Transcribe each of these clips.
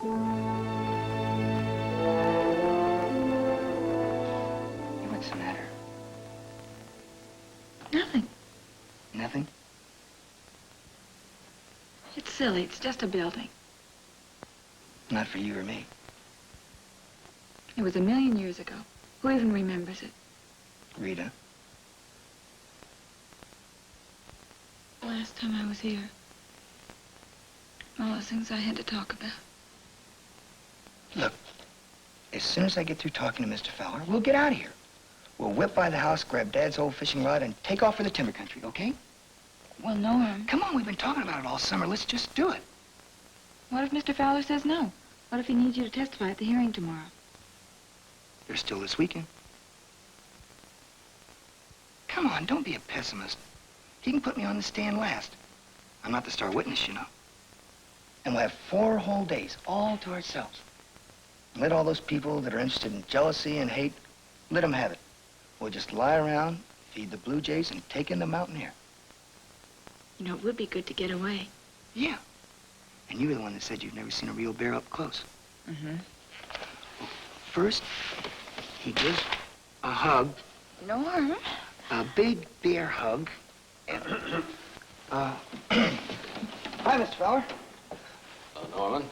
What's the matter? Nothing. Nothing? It's silly. It's just a building. Not for you or me. It was 1,000,000 years ago. Who even remembers it? Rita. Last time I was here. All those things I had to talk about. Look, as soon as I get through talking to Mr. Fowler, we'll get out of here. We'll whip by the house, grab Dad's old fishing rod, and take off for the timber country, okay? Well, Norm. Come on, we've been talking about it all summer. Let's just do it. What if Mr. Fowler says no? What if he needs you to testify at the hearing tomorrow? There's still this weekend. Come on, don't be a pessimist. He can put me on the stand last. I'm not the star witness, you know. And we'll have 4 whole days, all to ourselves. And let all those people that are interested in jealousy and hate, let them have it. We'll just lie around, feed the blue jays, and take in the mountain air. You know, it would be good to get away. Yeah. And you were the one that said you've never seen a real bear up close. Mm-hmm. Well, first, he gives a hug. Norm? A big bear hug. And, hi, Mr. Fowler. Norman.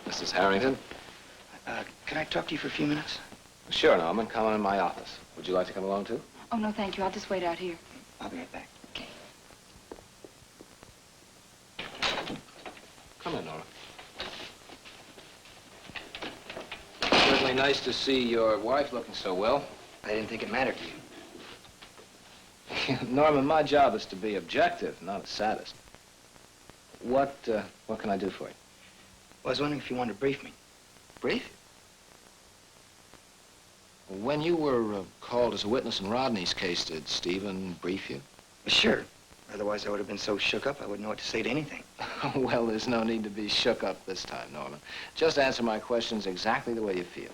Mrs. Harrington. Can I talk to you for a few minutes? Sure, Norman. Come on in my office. Would you like to come along, too? Oh, no, thank you. I'll just wait out here. I'll be right back. Okay. Come in, Norman. Certainly nice to see your wife looking so well. I didn't think it mattered to you. Norman, my job is to be objective, not a sadist. What can I do for you? Well, I was wondering if you wanted to brief me. Brief? When you were called as a witness in Rodney's case, did Stephen brief you? Sure. Otherwise, I would have been so shook up, I wouldn't know what to say to anything. Well, there's no need to be shook up this time, Norman. Just answer my questions exactly the way you feel.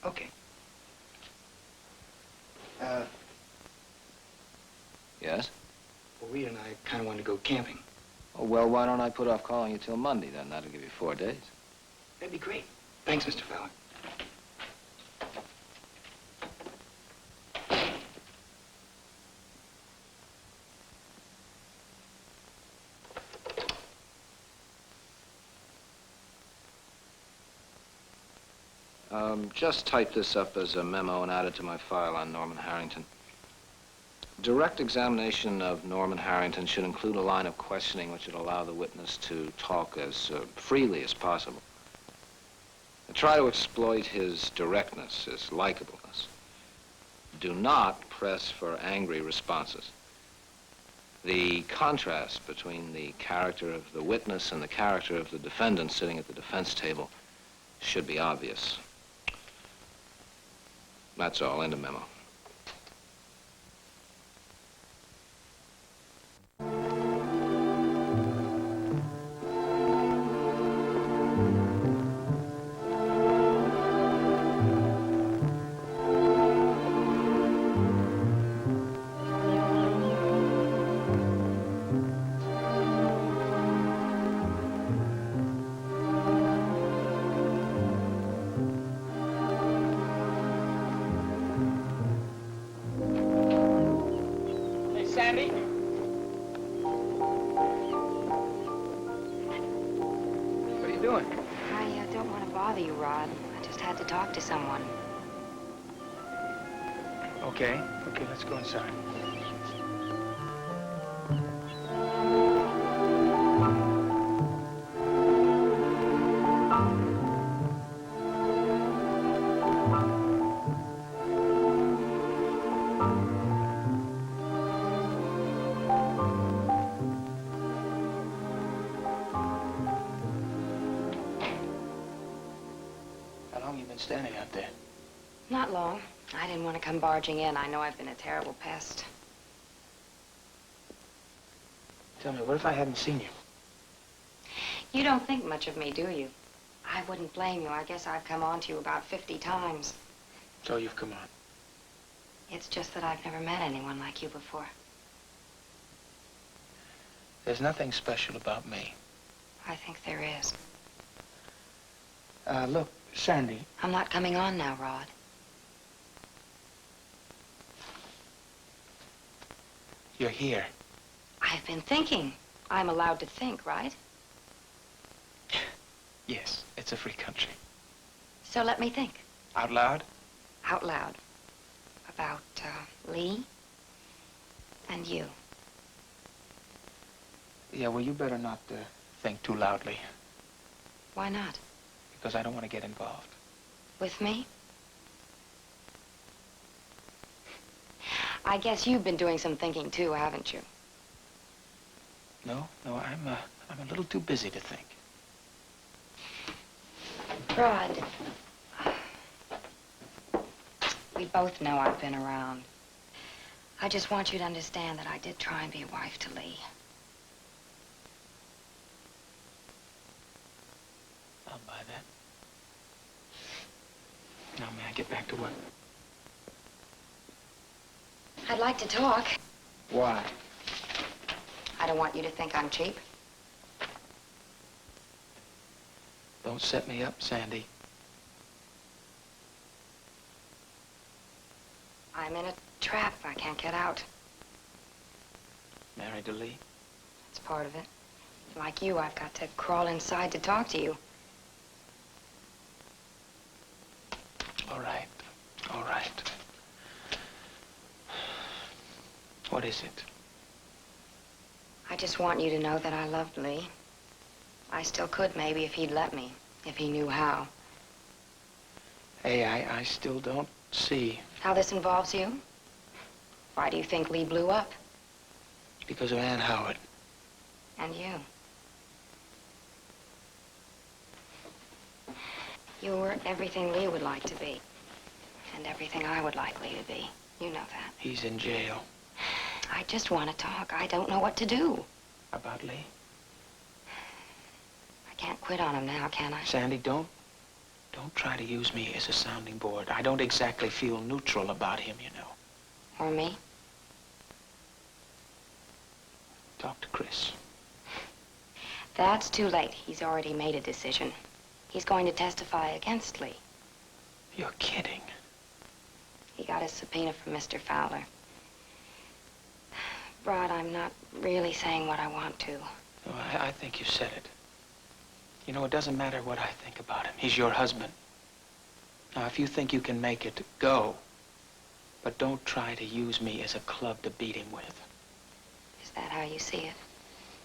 Okay. Yes? Well, Rita and I kind of wanted to go camping. Oh, well, why don't I put off calling you till Monday, then? That'll give you 4 days. That'd be great. Thanks, Mr. Fowler. Just type this up as a memo and add it to my file on Norman Harrington. Direct examination of Norman Harrington should include a line of questioning which would allow the witness to talk as freely as possible. Try to exploit his directness, his likableness. Do not press for angry responses. The contrast between the character of the witness and the character of the defendant sitting at the defense table should be obvious. That's all. End of memo. Talk to someone. Okay, let's go inside. Standing out there? Not long. I didn't want to come barging in. I know I've been a terrible pest. Tell me, what if I hadn't seen you? You don't think much of me, do you? I wouldn't blame you. I guess I've come on to you about 50 times. So you've come on. It's just that I've never met anyone like you before. There's nothing special about me. I think there is. Look, Sandy. I'm not coming on now, Rod. You're here. I've been thinking. I'm allowed to think, right? Yes, it's a free country. So let me think. Out loud? Out loud. About, Lee and you. Yeah, well, you better not think too loudly, Why not? because I don't want to get involved. With me? I guess you've been doing some thinking too, haven't you? No, I'm a little too busy to think. Rod, we both know I've been around. I just want you to understand that I did try and be a wife to Lee. I'll buy that. Now, may I get back to work? I'd like to talk. Why? I don't want you to think I'm cheap. Don't set me up, Sandy. I'm in a trap. I can't get out. Married to Lee? That's part of it. Like you, I've got to crawl inside to talk to you. All right. All right. What is it? I just want you to know that I loved Lee. I still could, maybe, if he'd let me, if he knew how. Hey, I still don't see. How this involves you? Why do you think Lee blew up? Because of Ann Howard. And you. You were everything Lee would like to be. And everything I would like Lee to be. You know that. He's in jail. I just want to talk. I don't know what to do. About Lee? I can't quit on him now, can I? Sandy, don't try to use me as a sounding board. I don't exactly feel neutral about him, you know. Or me? Talk to Chris. That's too late. He's already made a decision. He's going to testify against Lee. You're kidding. He got his subpoena from Mr. Fowler. Rod, I'm not really saying what I want to. No, I think you said it. You know, it doesn't matter what I think about him. He's your husband. Now, if you think you can make it, go. But don't try to use me as a club to beat him with. Is that how you see it?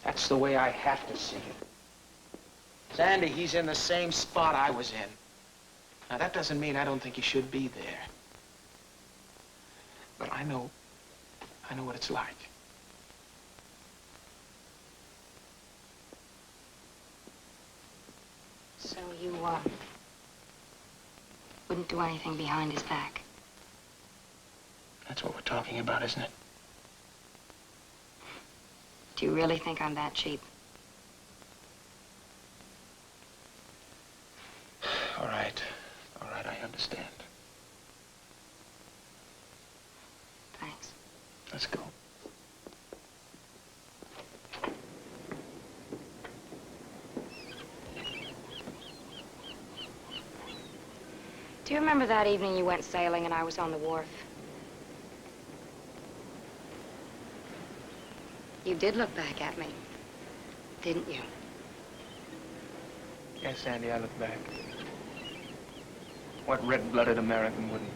That's the way I have to see it. Sandy, he's in the same spot I was in. Now, that doesn't mean I don't think he should be there. But I know what it's like. So you, wouldn't do anything behind his back? That's what we're talking about, isn't it? Do you really think I'm that cheap? All right, I understand. Thanks. Let's go. Do you remember that evening you went sailing and I was on the wharf? You did look back at me, didn't you? Yes, Sandy, I look back. What red-blooded American wouldn't?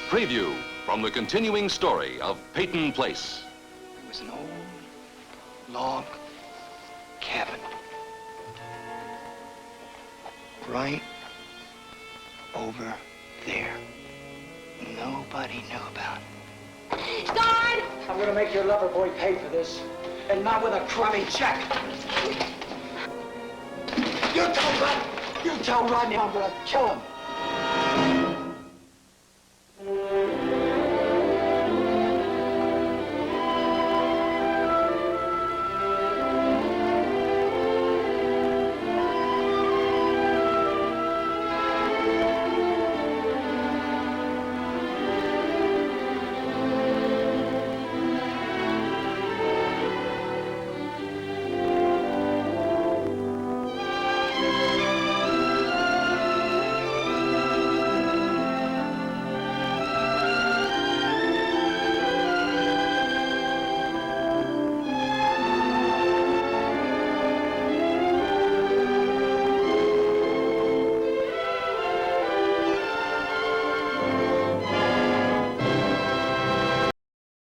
Preview from the continuing story of Peyton Place. It was an old log cabin. Right over there. Nobody knew about it. Guard! I'm gonna make your lover boy pay for this, and not with a crummy check. You tell Rodney I'm gonna kill him.